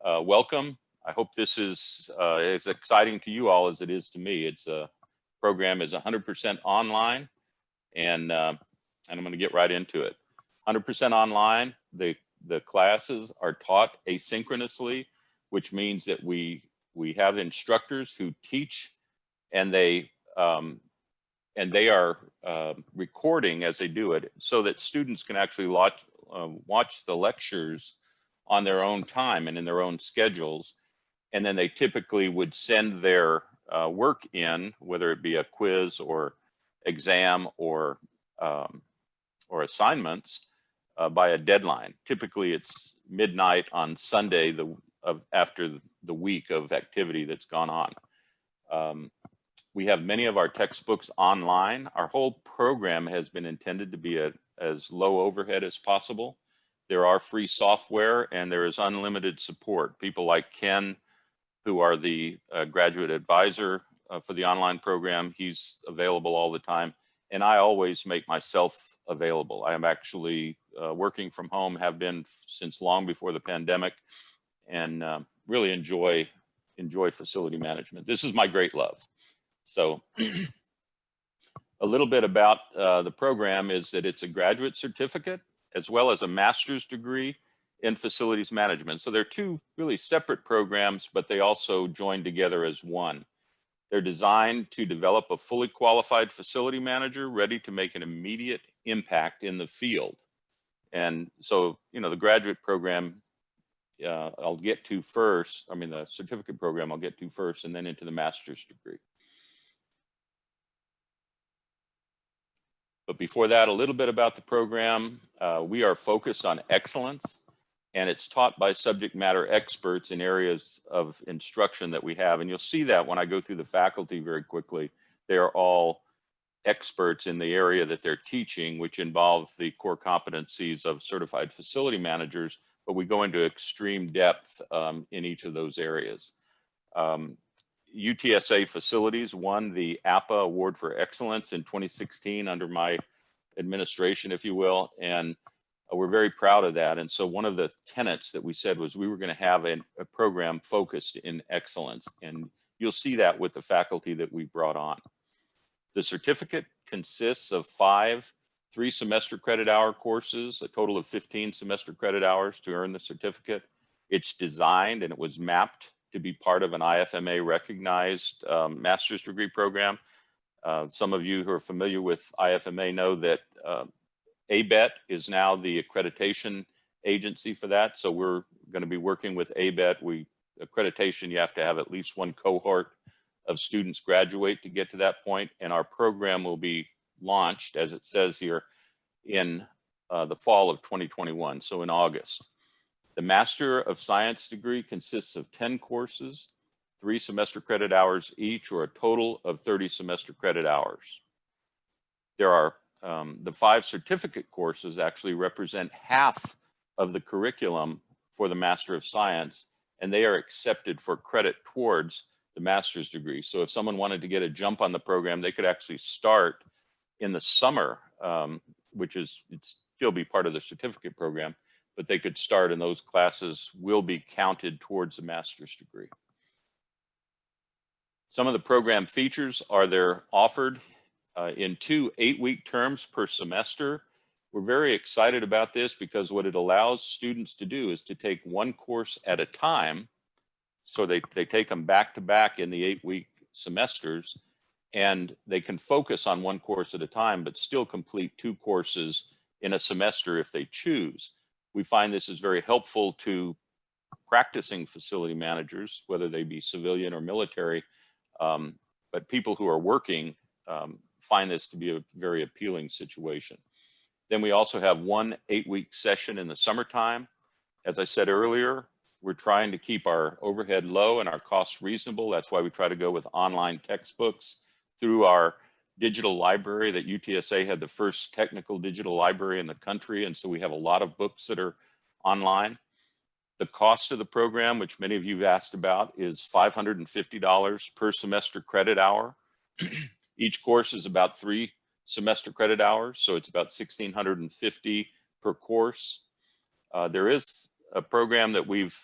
welcome. I hope this is as exciting to you all as it is to me. It's a program is 100% online, and I'm going to get right into it. 100% online. The classes are taught asynchronously, which means that we have instructors who teach, and they are recording as they do it, so that students can actually watch the lectures on their own time and in their own schedules. And then they typically would send their work in, whether it be a quiz or exam or assignments, by a deadline. Typically it's midnight on Sunday after the week of activity that's gone on. We have many of our textbooks online. Our whole program has been intended to be as low overhead as possible. There are free software and there is unlimited support. People like Ken, who are the graduate advisor for the online program, he's available all the time. And I always make myself available. I am actually working from home, have been since long before the pandemic, and really enjoy facility management. This is my great love. So a little bit about the program is that it's a graduate certificate as well as a master's degree in facilities management. So they're two really separate programs, but they also join together as one. They're designed to develop a fully qualified facility manager ready to make an immediate impact in the field. And so, the graduate program I'll get to first. I mean, the certificate program I'll get to first, and then into the master's degree. But before that, a little bit about the program. We are focused on excellence, and it's taught by subject matter experts in areas of instruction that we have. And you'll see that when I go through the faculty very quickly. They are all experts in the area that they're teaching, which involve the core competencies of certified facility managers, but we go into extreme depth in each of those areas. UTSA Facilities won the APA Award for Excellence in 2016 under my administration, if you will, and we're very proud of that. And so one of the tenets that we said was we were going to have a program focused in excellence, and you'll see that with the faculty that we brought on. The certificate consists of 5 3-semester credit hour courses, a total of 15 semester credit hours to earn the certificate. It's designed and it was mapped to be part of an IFMA recognized master's degree program. Some of you who are familiar with IFMA know that ABET is now the accreditation agency for that. So we're going to be working with ABET. Accreditation, you have to have at least one cohort of students graduate to get to that point. And our program will be launched, as it says here, in the fall of 2021, so in August. The Master of Science degree consists of 10 courses, 3 semester credit hours each, or a total of 30 semester credit hours. There are the 5 certificate courses actually represent half of the curriculum for the Master of Science, and they are accepted for credit towards the master's degree. So if someone wanted to get a jump on the program, they could actually start in the summer, it'd still be part of the certificate program, but they could start, and those classes will be counted towards the master's degree. Some of the program features are they're offered in 2 8-week terms per semester. We're very excited about this because what it allows students to do is to take one course at a time. So they take them back to back in the 8-week semesters, and they can focus on one course at a time, but still complete 2 courses in a semester if they choose. We find this is very helpful to practicing facility managers, whether they be civilian or military, but people who are working find this to be a very appealing situation. Then we also have 1 8-week session in the summertime. As I said earlier, we're trying to keep our overhead low and our costs reasonable. That's why we try to go with online textbooks through our digital library. That UTSA had the first technical digital library in the country, and so we have a lot of books that are online. The cost of the program, which many of you have asked about, is $550 per semester credit hour. Each course is about 3 semester credit hours, so it's about $1,650 per course. There is a program that we've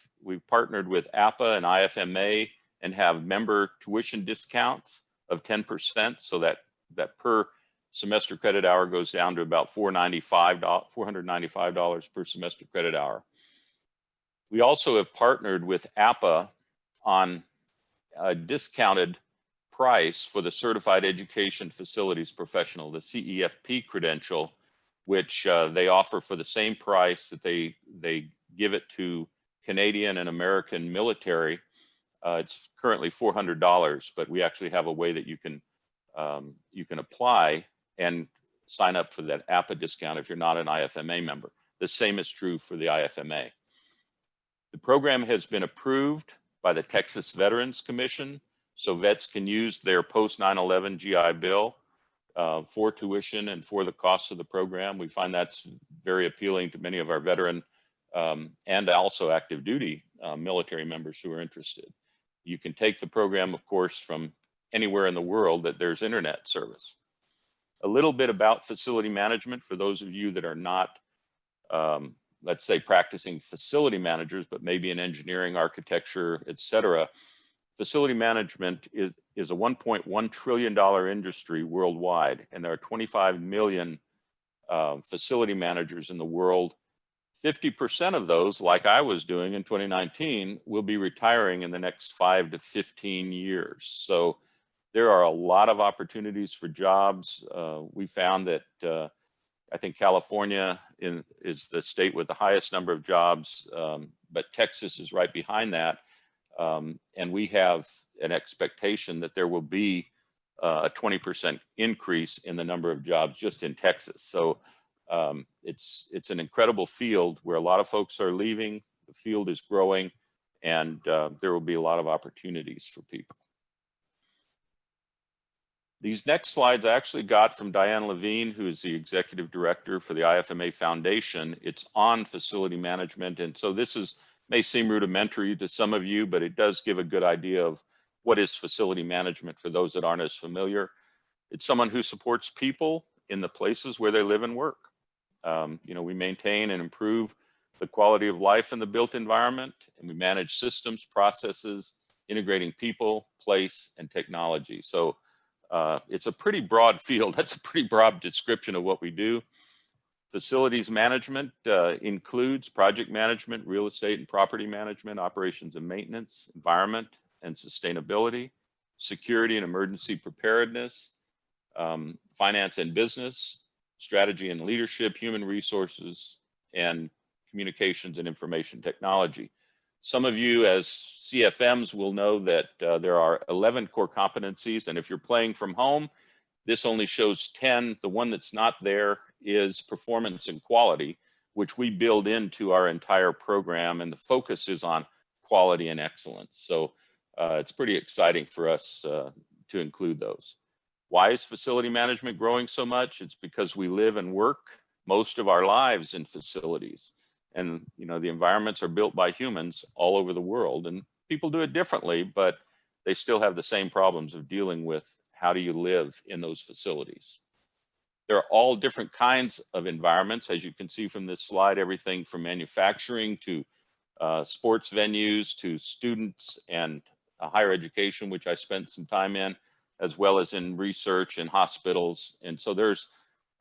partnered with APA and IFMA and have member tuition discounts of 10%, so that per semester credit hour goes down to about $495 per semester credit hour. We also have partnered with APA on a discounted price for the Certified Education Facilities Professional, the CEFP credential, which they offer for the same price that they give it to Canadian and American military. It's currently $400, but we actually have a way that you can apply and sign up for that APA discount if you're not an IFMA member. The same is true for the IFMA. The program has been approved by the Texas Veterans Commission, so vets can use their post 9/11 GI Bill for tuition and for the cost of the program. We find that's very appealing to many of our veteran and also active duty military members who are interested. You can take the program, of course, from anywhere in the world that there's internet service. A little bit about facility management for those of you that are not, let's say, practicing facility managers, but maybe in engineering, architecture, etc. Facility management is a $1.1 trillion industry worldwide, and there are 25 million facility managers in the world. 50% of those, like I was doing in 2019, will be retiring in the next 5 to 15 years. So there are a lot of opportunities for jobs. We found that I think California is the state with the highest number of jobs, but Texas is right behind that. And we have an expectation that there will be a 20% increase in the number of jobs just in Texas. So it's an incredible field where a lot of folks are leaving. The field is growing, and there will be a lot of opportunities for people. These next slides I actually got from Diane Levine, who is the executive director for the IFMA Foundation. It's on facility management, and so this may seem rudimentary to some of you, but it does give a good idea of what is facility management for those that aren't as familiar. It's someone who supports people in the places where they live and work. We maintain and improve the quality of life in the built environment, and we manage systems, processes, integrating people, place, and technology. So it's a pretty broad field. That's a pretty broad description of what we do. Facilities management includes project management, real estate and property management, operations and maintenance, environment and sustainability, security and emergency preparedness, finance and business, strategy and leadership, human resources, and communications and information technology. Some of you as CFMs will know that there are 11 core competencies, and if you're playing from home, this only shows 10. The one that's not there is performance and quality, which we build into our entire program, and the focus is on quality and excellence. So it's pretty exciting for us to include those. Why is facility management growing so much? It's because we live and work most of our lives in facilities. And the environments are built by humans all over the world, and people do it differently, but they still have the same problems of dealing with how do you live in those facilities. There are all different kinds of environments, as you can see from this slide, everything from manufacturing to sports venues to students and higher education, which I spent some time in, as well as in research and hospitals. And so there's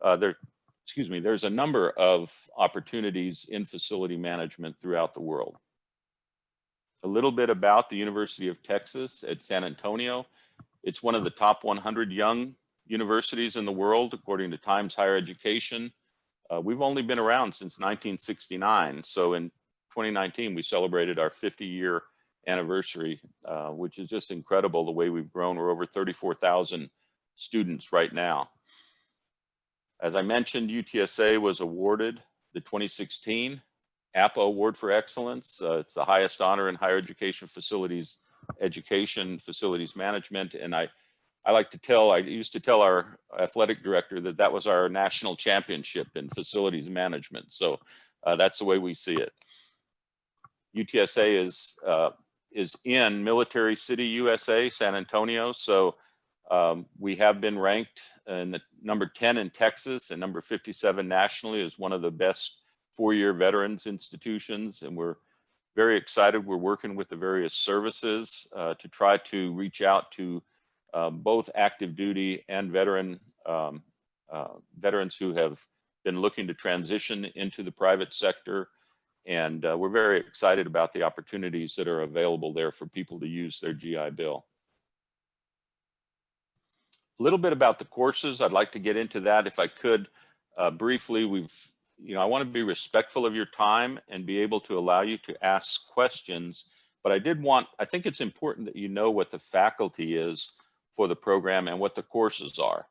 a number of opportunities in facility management throughout the world. A little bit about the University of Texas at San Antonio. It's one of the top 100 young universities in the world, according to Times Higher Education. We've only been around since 1969. So in 2019, we celebrated our 50-year anniversary, which is just incredible the way we've grown. We're over 34,000 students right now. As I mentioned, UTSA was awarded the 2016 APA Award for Excellence. It's the highest honor in higher education facilities management. And I used to tell our athletic director that was our national championship in facilities management. So that's the way we see it. UTSA is in Military City, USA, San Antonio. So we have been ranked in the number 10 in Texas and number 57 nationally as one of the best 4-year veterans institutions, and we're very excited. We're working with the various services to try to reach out to both active duty and veterans who have been looking to transition into the private sector. And we're very excited about the opportunities that are available there for people to use their GI Bill. A little bit about the courses. I'd like to get into that if I could briefly. I want to be respectful of your time and be able to allow you to ask questions. But I think it's important that you know what the faculty is for the program and what the courses are.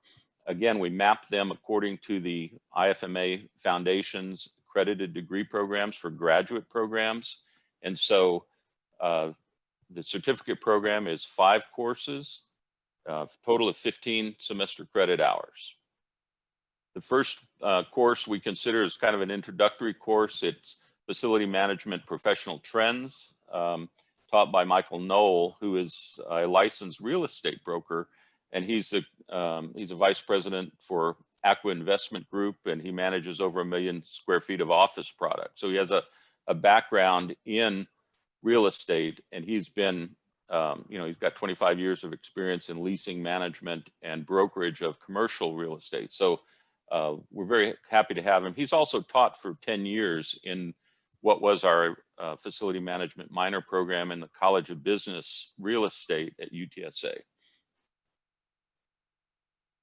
Again, we map them according to the IFMA Foundation's accredited degree programs for graduate programs. And so the certificate program is 5 courses, total of 15 semester credit hours. The first course we consider is kind of an introductory course. It's Facility Management Professional Trends, taught by Michael Knoll, who is a licensed real estate broker, and he's a vice president for Aqua Investment Group, and he manages over 1 million square feet of office product. So he has a background in real estate, and he's been, he's got 25 years of experience in leasing management and brokerage of commercial real estate. So we're very happy to have him. He's also taught for 10 years in what was our facility management minor program in the College of Business Real Estate at UTSA.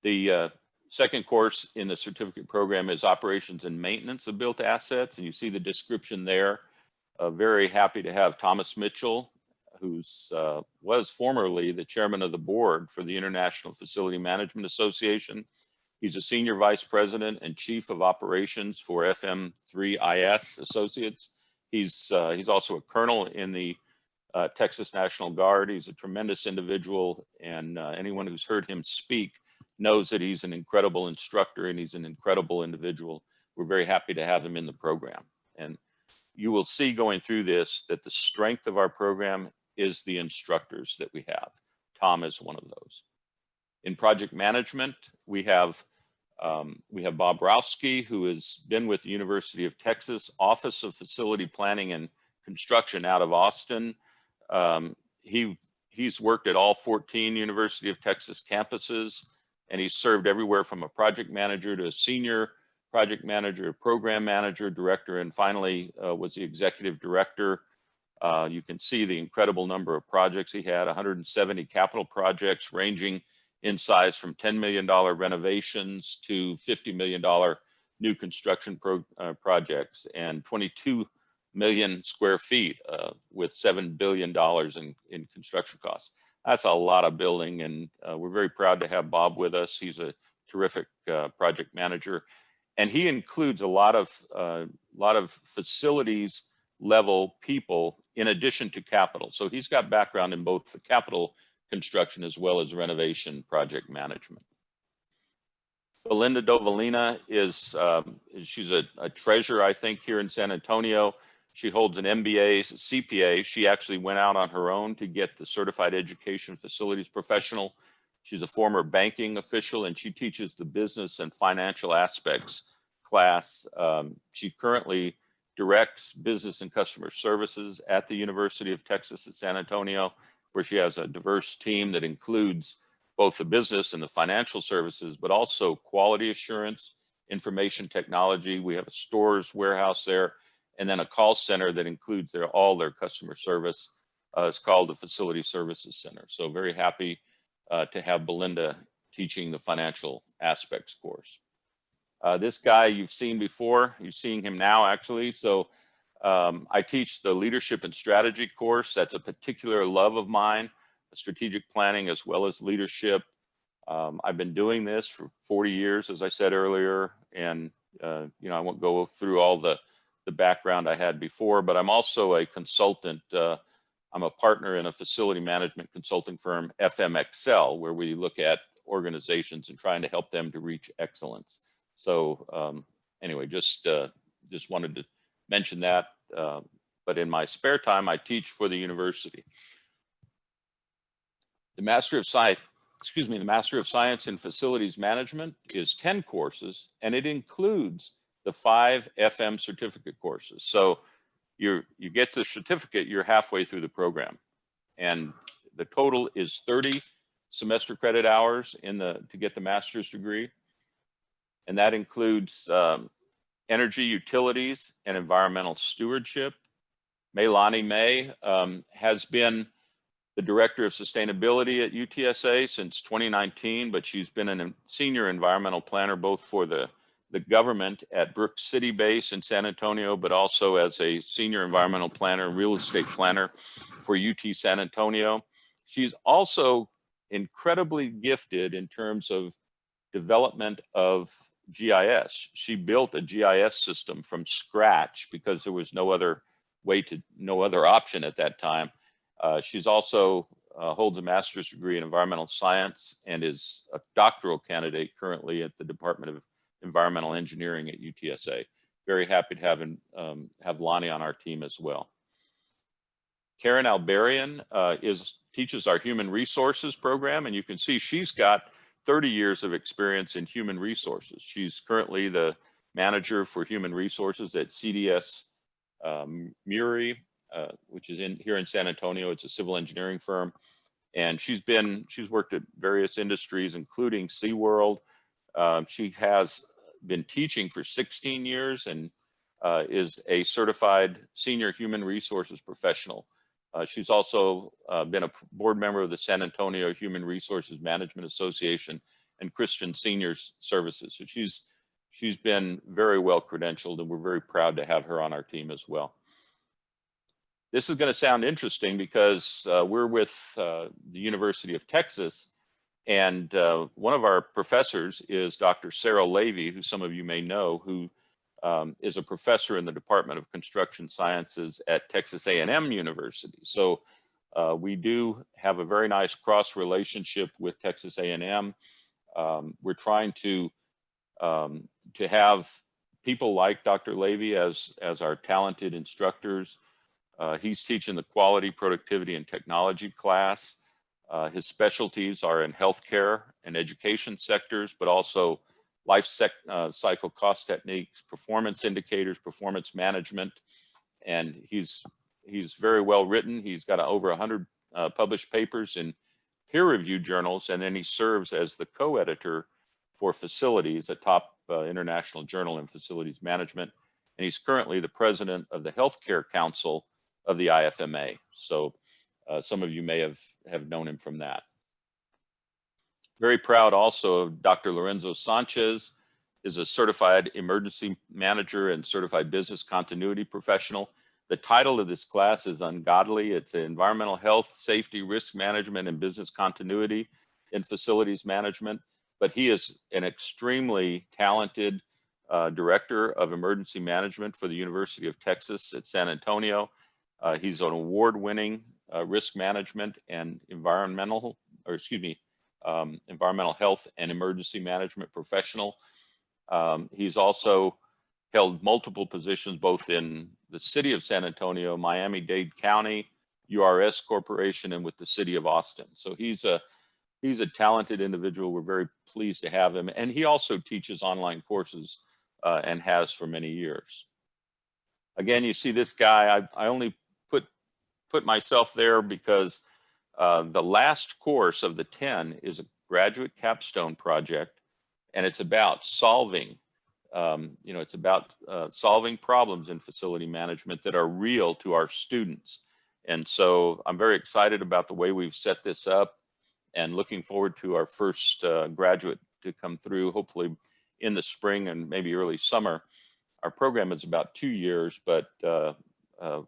The second course in the certificate program is Operations and Maintenance of Built Assets, and you see the description there. Very happy to have Thomas Mitchell, who was formerly the chairman of the board for the International Facility Management Association. He's a senior vice president and chief of operations for FM3IS Associates. He's also a colonel in the Texas National Guard. He's a tremendous individual, and anyone who's heard him speak knows that he's an incredible instructor and he's an incredible individual. We're very happy to have him in the program. And you will see going through this that the strength of our program is the instructors that we have. Tom is one of those. In project management, we have Bob Rowski, who has been with the University of Texas Office of Facility Planning and Construction out of Austin. He's worked at all 14 University of Texas campuses, and he's served everywhere from a project manager to a senior project manager, program manager, director, and finally was the executive director. You can see the incredible number of projects he had, 170 capital projects ranging in size from $10 million renovations to $50 million new construction projects, and 22 million square feet with $7 billion in construction costs. That's a lot of building, and we're very proud to have Bob with us. He's a terrific project manager, and he includes a lot of facilities level people in addition to capital. So he's got background in both the capital construction as well as renovation project management. Belinda Dovalina she's a treasure, I think, here in San Antonio. She holds an MBA, CPA. She actually went out on her own to get the Certified Education Facilities Professional. She's a former banking official, and she teaches the business and financial aspects class. She currently directs business and customer services at the University of Texas at San Antonio, where she has a diverse team that includes both the business and the financial services, but also quality assurance, information technology. We have a stores warehouse there, and then a call center that includes all their customer service. It's called the Facility Services Center. So very happy to have Belinda teaching the financial aspects course. This guy you've seen before, you're seeing him now actually. So I teach the Leadership and Strategy course. That's a particular love of mine, strategic planning as well as leadership. I've been doing this for 40 years, as I said earlier, and I won't go through all the background I had before, but I'm also a consultant. I'm a partner in a facility management consulting firm, FMXL, where we look at organizations and trying to help them to reach excellence. So anyway, just wanted to mention that. But in my spare time, I teach for the university. The Master of Science in Facilities Management is 10 courses, and it includes the 5 FM certificate courses. So you get the certificate, you're halfway through the program. And the total is 30 semester credit hours to get the master's degree. And that includes energy utilities and environmental stewardship. Maylani May has been the director of sustainability at UTSA since 2019, but she's been a senior environmental planner both for the government at Brooks City Base in San Antonio, but also as a senior environmental planner, real estate planner for UT San Antonio. She's also incredibly gifted in terms of development of GIS. She built a GIS system from scratch because there was no other option at that time. She's also holds a master's degree in environmental science and is a doctoral candidate currently at the Department of Environmental Engineering at UTSA. Very happy to have Lonnie on our team as well. Karen Alberian teaches our human resources program, and you can see she's got 30 years of experience in human resources. She's currently the manager for human resources at CDS Muri, which is here in San Antonio. It's a civil engineering firm. And she's worked at various industries, including SeaWorld. She has been teaching for 16 years and is a certified senior human resources professional. She's also been a board member of the San Antonio Human Resources Management Association and Christian Seniors Services. So she's been very well credentialed, and we're very proud to have her on our team as well. This is going to sound interesting because we're with the University of Texas, and one of our professors is Dr. Sarah Levy, who some of you may know, who is a professor in the Department of Construction Sciences at Texas A&M University. So we do have a very nice cross relationship with Texas A&M. We're trying to have people like Dr. Levy as our talented instructors. He's teaching the quality, productivity, and technology class. His specialties are in healthcare and education sectors, but also life cycle cost techniques, performance indicators, performance management. And he's very well written. He's got over 100 published papers in peer-reviewed journals, and then he serves as the co-editor for Facilities, a top international journal in facilities management. And he's currently the president of the Healthcare Council of the IFMA. So some of you may have known him from that. Very proud also of Dr. Lorenzo Sanchez, is a certified emergency manager and certified business continuity professional. The title of this class is Ungodly. It's environmental health, safety, risk management, and business continuity in facilities management. But he is an extremely talented director of emergency management for the University of Texas at San Antonio. He's an award-winning risk management and environmental health and emergency management professional. He's also held multiple positions both in the city of San Antonio, Miami-Dade County, URS Corporation, and with the city of Austin. So he's a talented individual. We're very pleased to have him. And he also teaches online courses and has for many years. Again, you see this guy, I only put myself there because the last course of the 10 is a graduate capstone project, and it's about solving, solving problems in facility management that are real to our students. And so I'm very excited about the way we've set this up and looking forward to our first graduate to come through, hopefully in the spring and maybe early summer. Our program is about 2 years, but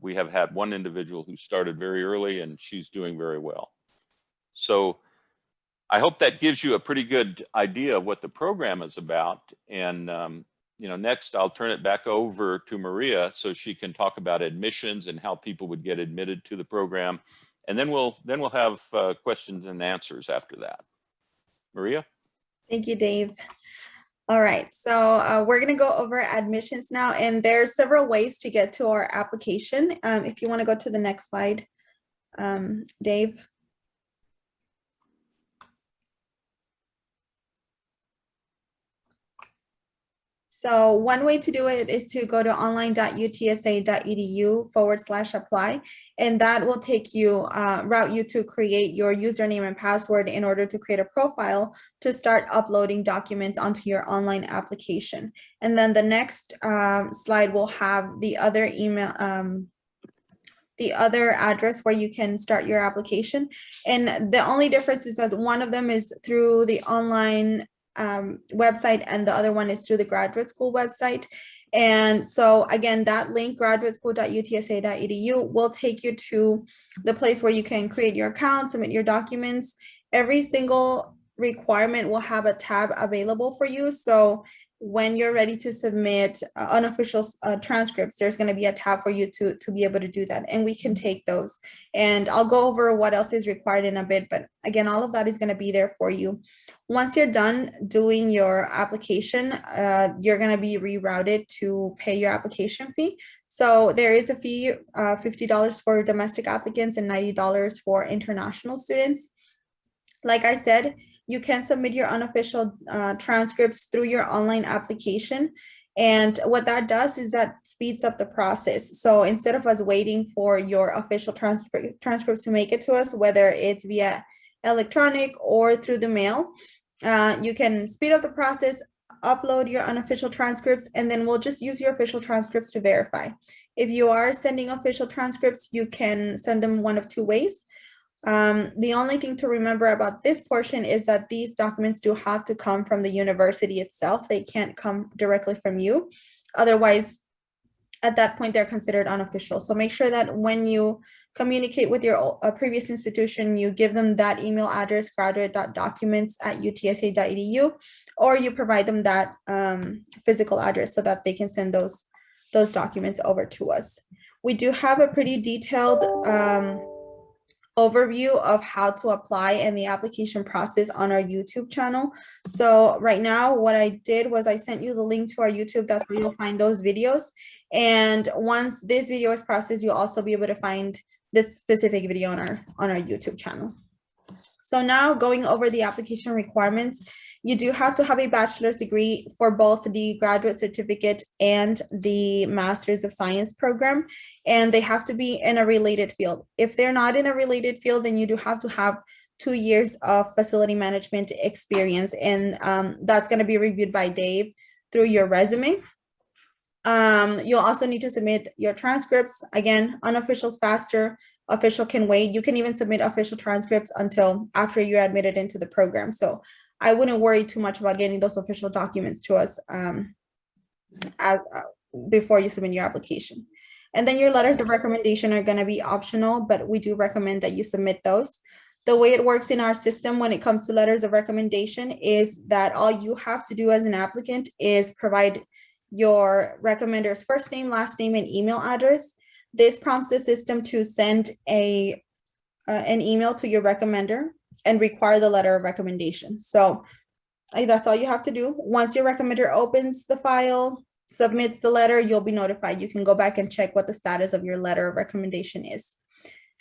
we have had one individual who started very early, and she's doing very well. So I hope that gives you a pretty good idea of what the program is about. And next I'll turn it back over to Maria so she can talk about admissions and how people would get admitted to the program. And then we'll have questions and answers after that. Maria? Thank you, Dave. All right, so we're going to go over admissions now, and there's several ways to get to our application. If you want to go to the next slide, Dave. So one way to do it is to go to online.utsa.edu/apply, and that will take you, route you to create your username and password in order to create a profile to start uploading documents onto your online application. And then the next slide will have the other email, the other address where you can start your application. And the only difference is that one of them is through the online website and the other one is through the graduate school website. And so again, that link, graduateschool.utsa.edu, will take you to the place where you can create your account, submit your documents. Every single requirement will have a tab available for you. So when you're ready to submit unofficial transcripts, there's going to be a tab for you to be able to do that, and we can take those. And I'll go over what else is required in a bit, but again, all of that is going to be there for you. Once you're done doing your application, you're going to be rerouted to pay your application fee. So there is a fee, $50 for domestic applicants and $90 for international students. Like I said, you can submit your unofficial transcripts through your online application. And what that does is that speeds up the process. So instead of us waiting for your official transcripts to make it to us, whether it's via electronic or through the mail, you can speed up the process, upload your unofficial transcripts, and then we'll just use your official transcripts to verify. If you are sending official transcripts, you can send them one of two ways. The only thing to remember about this portion is that these documents do have to come from the university itself. They can't come directly from you. Otherwise, at that point, they're considered unofficial. So make sure that when you communicate with your previous institution, you give them that email address, graduate.documents@utsa.edu, or you provide them that physical address so that they can send those documents over to us. We do have a pretty detailed overview of how to apply and the application process on our YouTube channel. So right now, what I did was I sent you the link to our YouTube. That's where you'll find those videos. And once this video is processed, you'll also be able to find this specific video on our YouTube channel. So now going over the application requirements, you do have to have a bachelor's degree for both the graduate certificate and the Master's of Science program, and they have to be in a related field. If they're not in a related field, then you do have to have 2 years of facility management experience, and that's going to be reviewed by Dave through your resume. You'll also need to submit your transcripts. Again, unofficial's faster, official can wait. You can even submit official transcripts until after you're admitted into the program. So I wouldn't worry too much about getting those official documents to us before you submit your application. And then your letters of recommendation are going to be optional, but we do recommend that you submit those. The way it works in our system when it comes to letters of recommendation is that all you have to do as an applicant is provide your recommender's first name, last name, and email address. This prompts the system to send an email to your recommender and require the letter of recommendation. So that's all you have to do. Once your recommender opens the file, submits the letter, you'll be notified. You can go back and check what the status of your letter of recommendation is.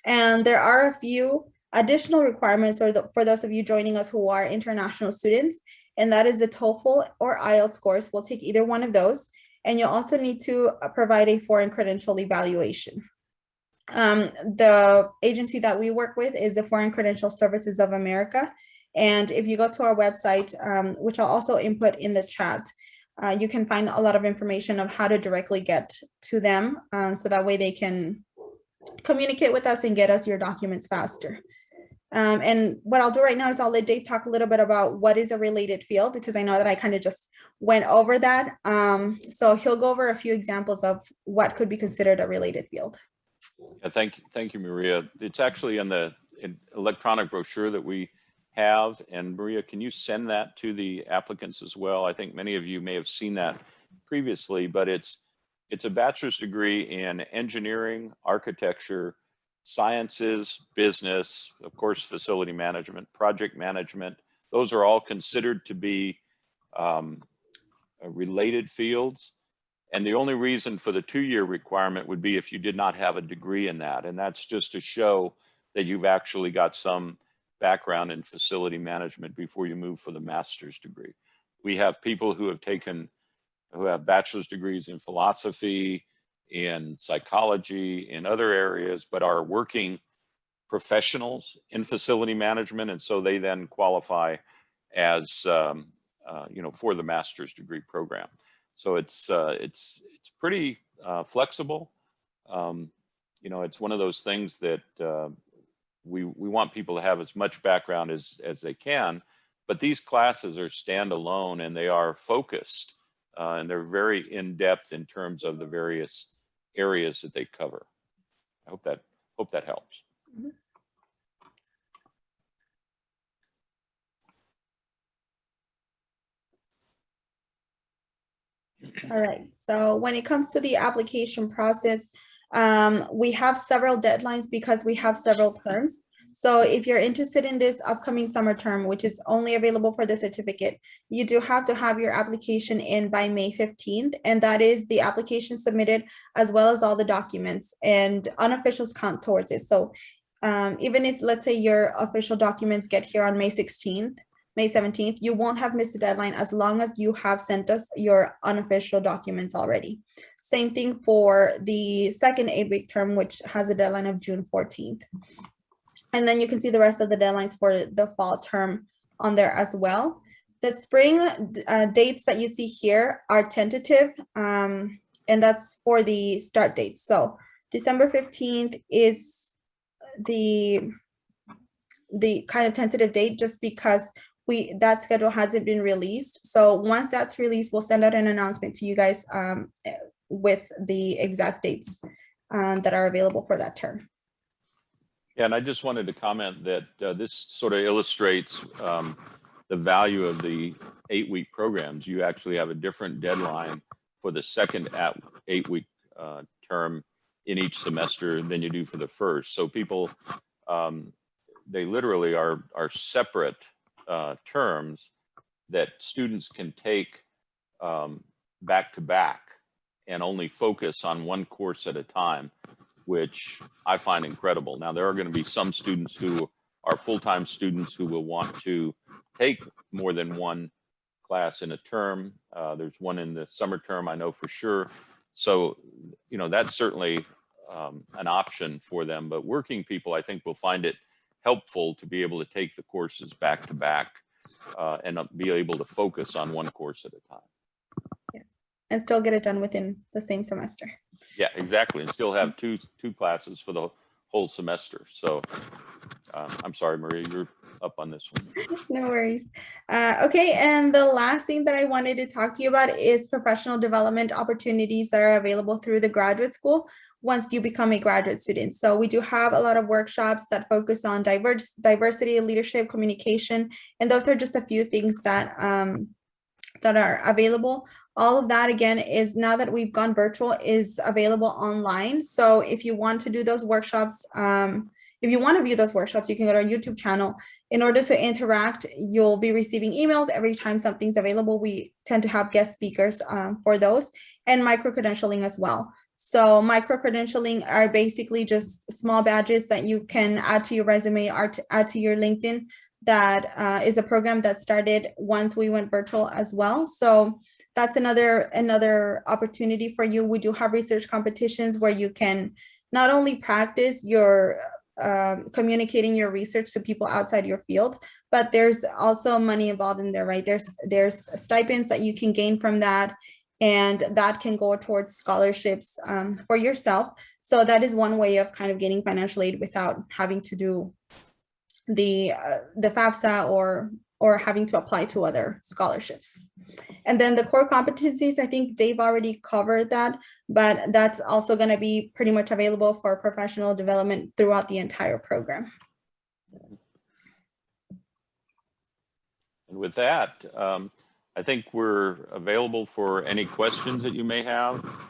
And there are a few additional requirements for those of you joining us who are international students, and that is the TOEFL or IELTS scores. We'll take either one of those. And you'll also need to provide a foreign credential evaluation. The agency that we work with is the Foreign Credential Services of America. And if you go to our website, which I'll also input in the chat, you can find a lot of information of how to directly get to them, so that way they can communicate with us and get us your documents faster. And what I'll do right now is I'll let Dave talk a little bit about what is a related field, because I know that I kind of just went over that. So he'll go over a few examples of what could be considered a related field. Yeah, thank you, Maria. It's actually in the electronic brochure that we have. And Maria, can you send that to the applicants as well? I think many of you may have seen that previously, but it's a bachelor's degree in engineering, architecture, sciences, business, of course, facility management, project management. Those are all considered to be related fields. And the only reason for the 2-year requirement would be if you did not have a degree in that. And that's just to show that you've actually got some background in facility management before you move for the master's degree. We have people who have taken who have bachelor's degrees in philosophy, in psychology, in other areas, but are working professionals in facility management, and so they then qualify as for the master's degree program. So it's pretty flexible. It's one of those things that we want people to have as much background as they can, but these classes are standalone and they are focused and they're very in-depth in terms of the various areas that they cover. I hope that helps. Mm-hmm. All right, so when it comes to the application process, we have several deadlines because we have several terms. So if you're interested in this upcoming summer term, which is only available for the certificate, you do have to have your application in by May 15th, and that is the application submitted as well as all the documents, and unofficials count towards it. So even if, let's say, your official documents get here on May 16th, May 17th, you won't have missed the deadline as long as you have sent us your unofficial documents already. Same thing for the second 8-week term, which has a deadline of June 14th. And then you can see the rest of the deadlines for the fall term on there as well. The spring dates that you see here are tentative, and that's for the start dates. So December 15th is the kind of tentative date, just because that schedule hasn't been released. So once that's released, we'll send out an announcement to you guys with the exact dates that are available for that term. Yeah, and I just wanted to comment that this sort of illustrates the value of the 8-week programs. You actually have a different deadline for the second 8-week term in each semester than you do for the first. So people, they literally are separate terms that students can take back to back and only focus on one course at a time, which I find incredible. Now, there are going to be some students who are full-time students who will want to take more than one class in a term. There's one in the summer term, I know for sure. So, that's certainly an option for them. But working people, I think, will find it helpful to be able to take the courses back to back and be able to focus on one course at a time. Yeah, and still get it done within the same semester. Yeah, exactly, and still have two classes for the whole semester. So I'm sorry, Maria, you're up on this one. No worries. Okay, and the last thing that I wanted to talk to you about is professional development opportunities that are available through the graduate school once you become a graduate student. So we do have a lot of workshops that focus on diversity, leadership, communication, and those are just a few things that are available. All of that, again, is, now that we've gone virtual, is available online. So if you want to do those workshops, if you want to view those workshops, you can go to our YouTube channel. In order to interact, you'll be receiving emails every time something's available. We tend to have guest speakers for those, and micro-credentialing as well. So micro-credentialing are basically just small badges that you can add to your resume or to add to your LinkedIn. That is a program that started once we went virtual as well. So that's another opportunity for you. We do have research competitions where you can not only practice your communicating your research to people outside your field, but there's also money involved in there, right? There's stipends that you can gain from that, and that can go towards scholarships for yourself. So that is one way of kind of getting financial aid without having to do the FAFSA or having to apply to other scholarships. And then the core competencies, I think Dave already covered that, but that's also going to be pretty much available for professional development throughout the entire program. And with that, I think we're available for any questions that you may have.